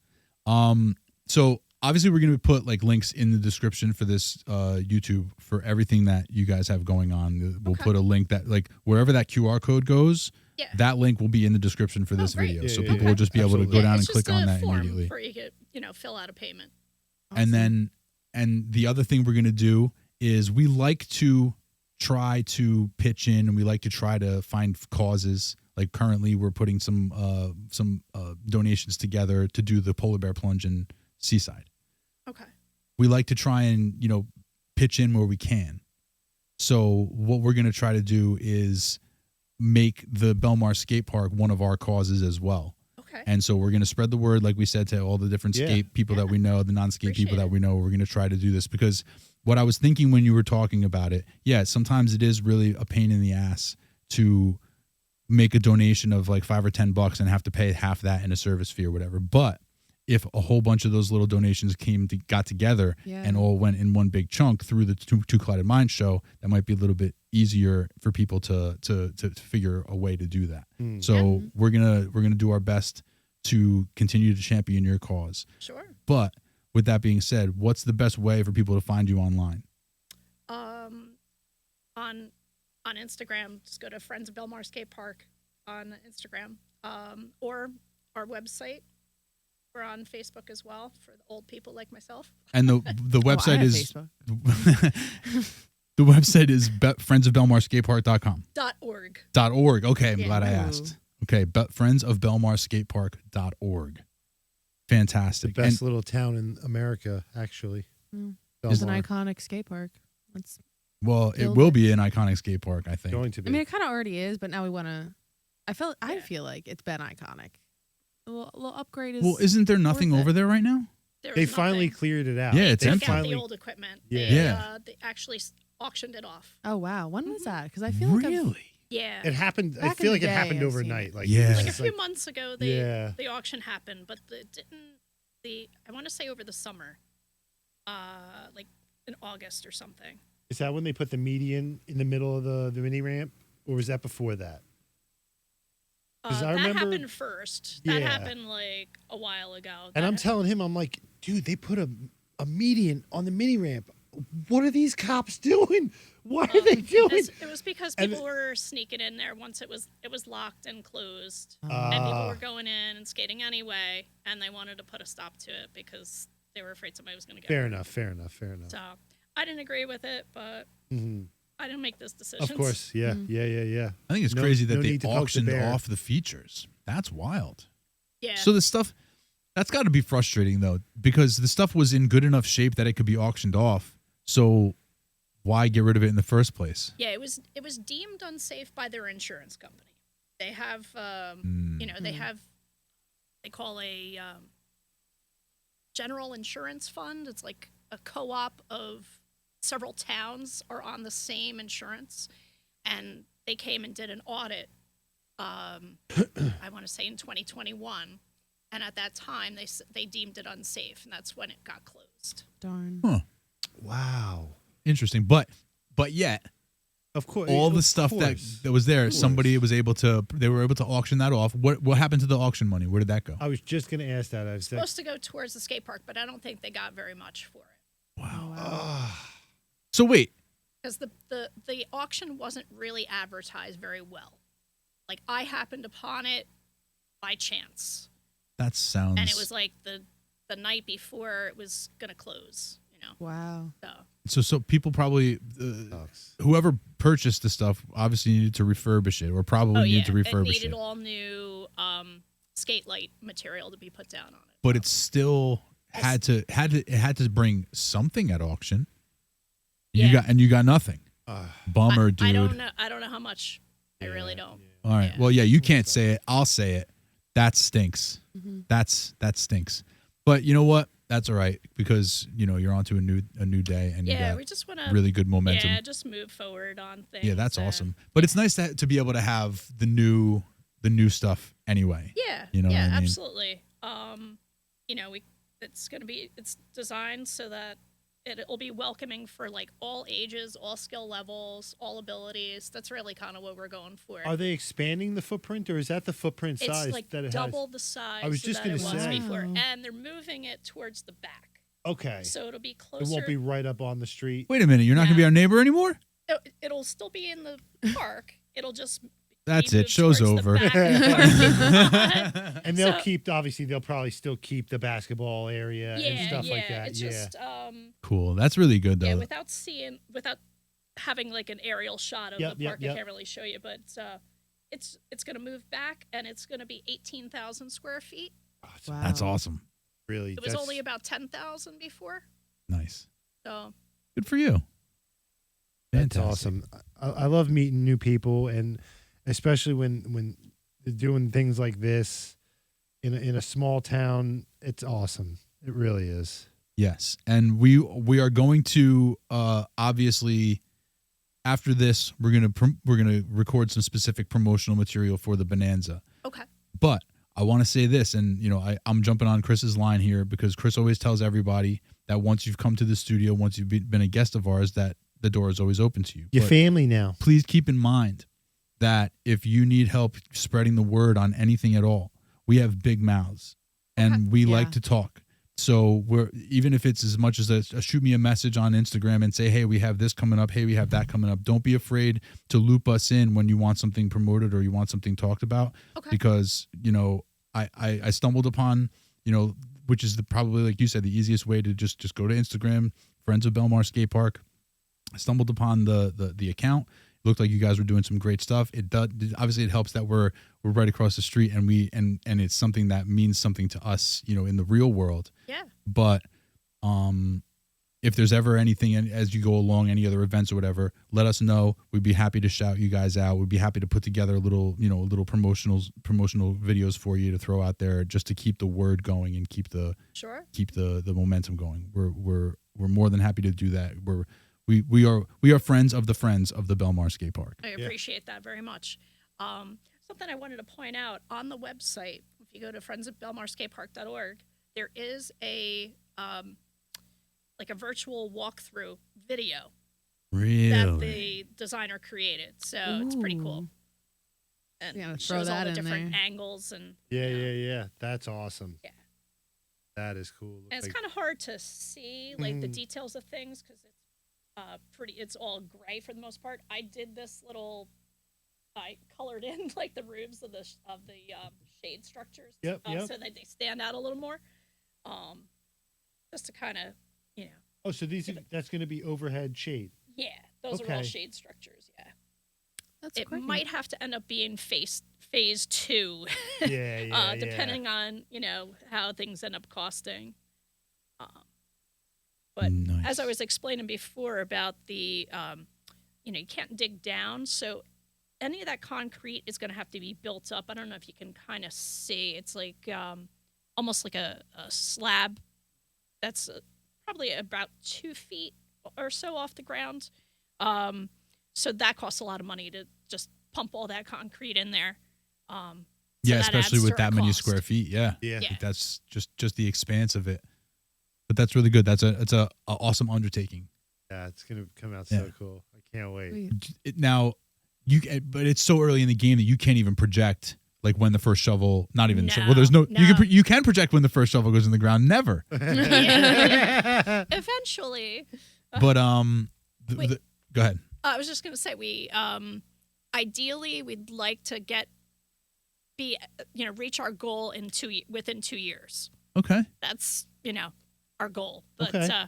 So obviously we're going to put like links in the description for this YouTube for everything that you guys have going on. We'll Okay. put a link that like wherever that QR code goes, Yeah. that link will be in the description for this great. video. Yeah, so yeah, people yeah. will just be able to Absolutely. go down it's and click just on a that form immediately. where you could, fill out a payment. Awesome. And the other thing we're going to do is we like to try to pitch in and we like to try to find causes. Like currently we're putting some donations together to do the polar bear plunge in Seaside. Okay. We like to try and, pitch in where we can. So what we're going to try to do is make the Belmar skate park one of our causes as well. Okay. And so we're going to spread the word, like we said, to all the different Yeah. skate people that we know, the non-skate people Appreciate that it. we know. We're going to try to do this because what I was thinking when you were talking about it, yeah, sometimes it is really a pain in the ass to make a donation of like $5 or $10 and have to pay half that in a service fee or whatever. But if a whole bunch of those little donations got together Yeah. and all went in one big chunk through the Two Collided Minds show, that might be a little bit easier for people to figure a way to do that. Mm. So we're gonna do our best to continue to champion your cause. Sure. But with that being said, what's the best way for people to find you online? On Instagram, just go to Friends of Belmar Skate Park on Instagram, or our website. We're on Facebook as well for the old people like myself. And the Oh, I website have is Facebook. the website is friendsofbelmarskatepark.com. .org. .org. Okay, I'm Yeah. glad I Ooh. asked. Okay, friendsofbelmarskatepark.org. Fantastic. The best little town in America, actually. Mm. It's an Belmar. iconic skate park. It's, Well, it build will it. be an iconic skate park, I think. Going to be. I mean, it kind of already is, but now we want to. I Yeah. feel like it's been iconic. A little upgrade is. Well, isn't there nothing worth it. over there right now? There's They finally nothing. cleared it out. Yeah, it's They empty. Took out finally. the old equipment. Yeah. They, Yeah. they actually auctioned it off. Oh wow, when was that? Because I feel like Really? Yeah. It happened. I Back in feel the like it day, happened I've seen overnight. it. Like Yeah. it was Like a just few months ago, Yeah. the auction happened, but it didn't. I want to say over the summer, like in August or something. Is that when they put the median in the middle of the mini ramp, or was that before that? 'Cause I That remember- happened first. That Yeah. happened like a while ago. And That- I'm telling him, I'm like, dude, they put a median on the mini ramp. What are these cops doing? What are they doing? It was because And- people were sneaking in there once it was locked and closed, and Ah. people were going in and skating anyway, and they wanted to put a stop to it because they were afraid somebody was going to get Fair hurt. enough. Fair enough. Fair enough. So I didn't agree with it, but hmm I didn't make this decision. Of course. Yeah. Yeah. I think it's No- crazy that no they need to poke the auctioned bear. off the features. That's wild. Yeah. So the stuff that's got to be frustrating though, because the stuff was in good enough shape that it could be auctioned off. So why get rid of it in the first place? Yeah, it was deemed unsafe by their insurance company. They have, they call a general insurance fund. It's like a co-op of several towns are on the same insurance, and they came and did an audit. I want to say in 2021, and at that time they deemed it unsafe, and that's when it got closed. Darn. Huh. Wow. Interesting, but yet Of course. all the of stuff course. that was there, Of course. somebody was able to. They were able to auction that off. What happened to the auction money? Where did that go? I was just going to ask that. I was Supposed to go towards the skate park, but I don't think they got very much for it. Wow. So wait, Because the auction wasn't really advertised very well. Like, I happened upon it by chance, that sounds. and it was like the night before it was gonna close. Wow. So people probably whoever purchased the stuff obviously needed to refurbish it, or probably needed to refurbish it needed it. all new skate light material to be put down on it. But it still had to bring something at auction. Yeah. You got nothing. Bummer, dude. I don't know how much. I really don't. All right. Yeah. Well, yeah, you can't say it. I'll say it. That stinks. That stinks. But you know what? That's all right, because you're onto a new day, and you Yeah, got we just want to really good momentum. Yeah, just move forward on things. Yeah, that's and- awesome. But it's nice to be able to have the new stuff anyway. Yeah, You know yeah, what I mean? absolutely. It's designed so that it'll be welcoming for like all ages, all skill levels, all abilities. That's really kind of what we're going for. Are they expanding the footprint, or is that the footprint It's size like that it double the size I was just that it gonna was say. before, Wow. and they're moving it towards the back, has? Okay. so it'll be It closer. won't be right up on the street. Wait a minute, you're not going to be No. our neighbor anymore? It'll still be in the park. It'll just That's be it. moved Show's towards the over. back of the parking lot. And they'll So- keep, obviously, they'll probably still keep the basketball area and Yeah, stuff yeah. like that. It's yeah. just Cool. That's really good though. yeah, without having like an aerial shot of Yep, the yep, park, yep. I can't really show you, but it's going to move back, and it's going to be 18,000 square feet. Oh, it's Wow. That's awesome. really, It was that's- only about 10,000 before, Nice. so Good for you. That's Fantastic. awesome. I love meeting new people, and especially when they're doing things like this in a small town. It's awesome. It really is. Yes, and we are going to obviously after this we're gonna record some specific promotional material for the Bonanza. okay. But I want to say this, and I'm jumping on Chris's line here because Chris always tells everybody that once you've come to the studio, once you've been a guest of ours, that the door is always open to you. Your But family now. please keep in mind that if you need help spreading the word on anything at all, we have big mouths and Okay. we Yeah. like to talk. So even if it's as much as a shoot me a message on Instagram and say, hey, we have this coming up. Hey, we have that coming up. Don't be afraid to loop us in when you want something promoted or you want something talked about, Okay. because, I stumbled upon, which is probably, like you said, the easiest way to just go to Instagram, Friends of Belmar Skate Park. I stumbled upon the account. It looked like you guys were doing some great stuff. It does, obviously it helps that we're right across the street, and it's something that means something to us, in the real world. Yeah. But if there's ever anything as you go along, any other events or whatever, let us know. We'd be happy to shout you guys out. We'd be happy to put together a little promotional videos for you to throw out there, just to keep the word going and keep the Sure. momentum going. We're more than happy to do that. we are friends of the Belmar Skate Park. I appreciate that very much. Something I wanted to point out on the website, if you go to friendsofbelmarskatepark.org, there is a like a virtual walkthrough video Really? that the designer created. So it's pretty cool. Ooh. And Yeah, it throw shows all that the in different there. angles and Yeah, you know. yeah. That's awesome. Yeah. That is cool. And it's kind of hard to see like the details of things because it's pretty. It's all gray for the most part. I did this little. I colored in like the roofs of the shade structures, Yep. so that they stand out a little more. Just to kind of, Oh, so that's going to be overhead shade. yeah, those are all Okay. shade structures. Yeah, That's it great. might have to end up being phase 2. Yeah, depending on how things end up costing. But Nice. as I was explaining before about the, you can't dig down, so any of that concrete is going to have to be built up. I don't know if you can kind of see. It's like almost like a slab that's probably about 2 feet or so off the ground. So that costs a lot of money to just pump all that concrete in there. So Yeah, that especially adds with to our that many cost. square feet. Yeah. Yeah. Yeah. Like that's just the expanse of it. But that's really good. It's a awesome undertaking. Yeah, it's going to come out Yeah. so cool. I can't wait. Sweet. Now, but it's so early in the game that you can't even project like when the first shovel. Not even well. There's no. No. You can project when the first shovel goes in the ground. Never. Yeah. Eventually. But Wait. go ahead. I was just going to say we ideally we'd like to reach our goal within 2 years. Okay, That's our goal. But Okay.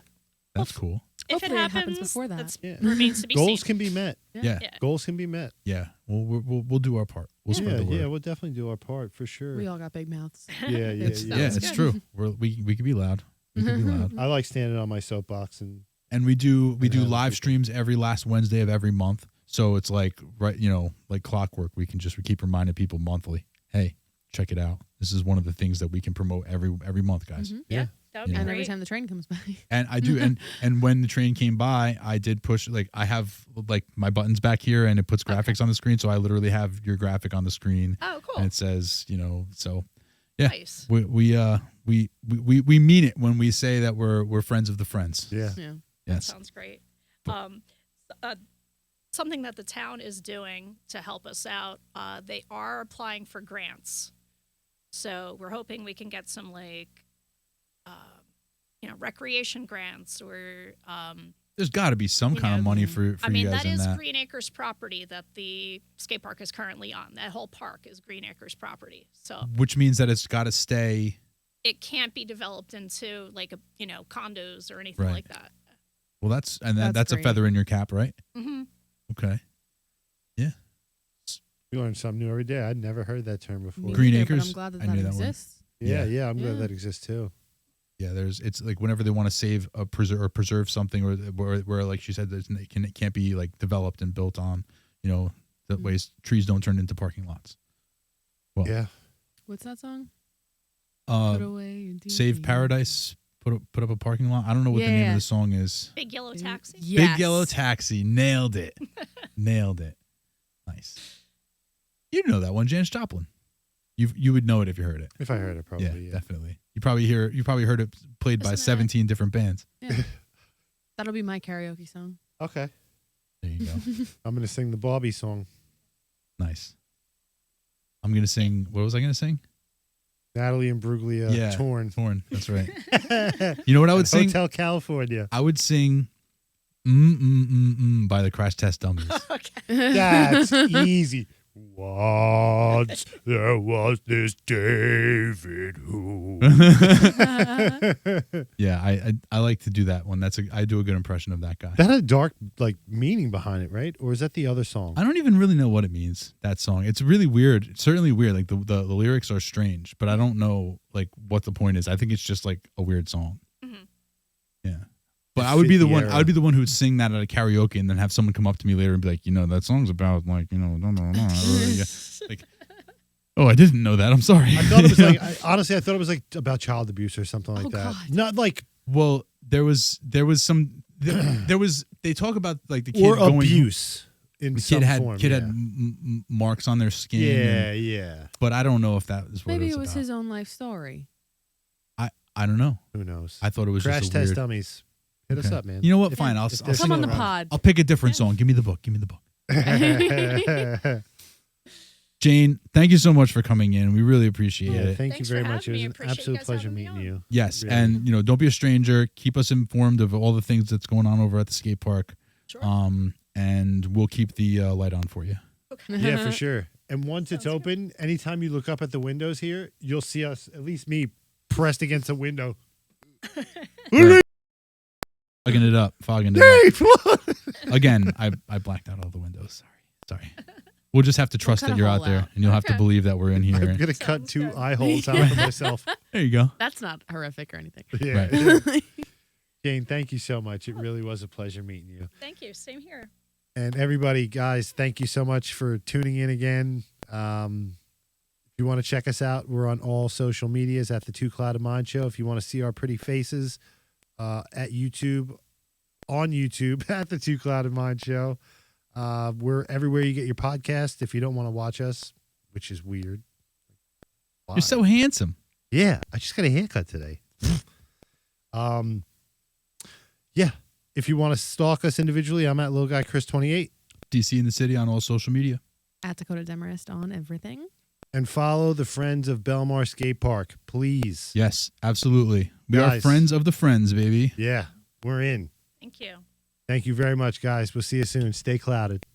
that's cool. if Hopefully it it happens happens before that. that's Yeah. remains to be Goals seen. can be met. Yeah, Yeah. Goals can be met. yeah. We'll do our part. We'll spread the word. Yeah, we'll definitely do our part for sure. We all got big mouths. Yeah, yeah, It's- yeah. Yeah, Sounds it's good. true. We can be loud. We can be loud. I like standing on my soapbox and And we do And having live people. streams every last Wednesday of every month. So it's like like clockwork. We keep reminding people monthly. Hey, check it out. This is one of the things that we can promote every month, guys. Mhm. Yeah, that would be Yeah. And great. every time the train comes by. And I do and when the train came by, I did push I have like my buttons back here and it puts graphics on the screen. So I literally have your graphic on the screen Oh, cool. and it says, so yeah. Nice. We mean it when we say that we're friends of the friends. yeah. Yeah. Yes. Sounds great. Something that the town is doing to help us out, they are applying for grants. So we're hoping we can get some recreation grants or There's got to be some You kind of know, money for I mean, you guys that in is that. Green Acres property that the skate park is currently on. That whole park is Green Acres property. So Which means that it's got to stay. it can't be developed into condos or anything Right. like that. Well, that's That's a great. feather in your cap, right? Mm-hmm. Okay. We learn something new every day. I'd never heard that term before. Me Green neither, but Acres? I'm glad that I that knew that one. exists. Yeah, Yeah. I'm glad Yeah. that exists too. Yeah, it's like whenever they want to save a preserve something or where like she said it can't be like developed and built on, that Mm. ways trees don't turn into parking lots. Well, Yeah. What's that song? Put Uh, away your Save DVDs. Paradise, put up a parking lot. I don't know what the name Yeah. of the song is. Big Yellow Taxi. Yes. Big Yellow Taxi. Nailed it. Nailed it. Nice. You know that one, Janis Joplin. You would know it if you heard it. If I heard it, probably. Yeah, Yeah. definitely. You probably heard it played by Isn't it- 17 different bands. Yeah. That'll be my karaoke song. Okay. There you go. I'm going to sing the Bobby song. Nice. I'm gonna sing. What was I gonna sing? Natalie and Bruglia, Yeah. Torn. Torn. That's right. You know what I would sing? Hotel California. I would sing by the Crash Test Dummies. Okay. That's easy. Once there was this David who. Yeah, I like to do that one. I do a good impression of that guy. That had a dark meaning behind it, right? Or is that the other song? I don't even really know what it means, that song. It's really weird. It's certainly weird. Like the lyrics are strange, but I don't know like what the point is. I think it's just like a weird song. Mhm. Yeah. But It I would be fit the the one. era. I would be the one who would sing that at a karaoke, and then have someone come up to me later and be like, that song's about like, like, oh, I didn't know that. I'm sorry. I thought it was honestly, I thought it was like about child abuse or something like Oh, that. God. Not like, Well, there was some there was. They talk about like the kid or going, abuse in The some kid had form. kid yeah. had marks on their skin. yeah, and- yeah. but I don't know if that is what Maybe it it was was about. his own life story. I don't know. Who knows? I thought it was Crash just a Test weird. Dummies. Hit us Okay. up, man. You know what? If- Fine. I'll if they're Come on the still pod. I'll pick a different song. Give me the book. Give me the book. around. Jane, thank you so much for coming in. We really appreciate Yeah, it. thank you Thanks very for much. It having was me. an Appreciate you absolute guys pleasure having me meeting on. you. Yes, Really. and don't be a stranger. Keep us informed of all the things that's going on over at the skate park. Sure. And we'll keep the light on for you. Yeah, for sure. And once it's Sounds open, anytime you look up at the windows here, you'll see us, at least me, pressed against a window. Fogging it up. Again, I blacked out all the windows. Sorry. We'll just have to trust cut that a you're hole out there, out. and you'll have to Okay. believe that we're in I'm here. going to cut Sounds 2 good. eye holes out for myself. There you go. That's not horrific or anything. Yeah. Right. Jane, thank you so much. It really was a pleasure meeting you. Thank you. Same here. And everybody, guys, thank you so much for tuning in again. If you want to check us out, we're on all social medias at the Two Clouded Mind Show. If you want to see our pretty faces at YouTube, on YouTube at the Two Clouded Mind Show. We're everywhere you get your podcast. If you don't want to watch us, which is weird. Why? You're so handsome. Yeah, I just got a haircut today. Yeah. If you want to stalk us individually, I'm at Little Guy Chris 28. DC in the city on all social media. At Dakota Demarest on everything. And follow the Friends of Belmar Skate Park, please. Yes, absolutely. We are Guys. friends of the friends, baby. Yeah, we're in. Thank you. Thank you very much, guys. We'll see you soon. Stay clouded.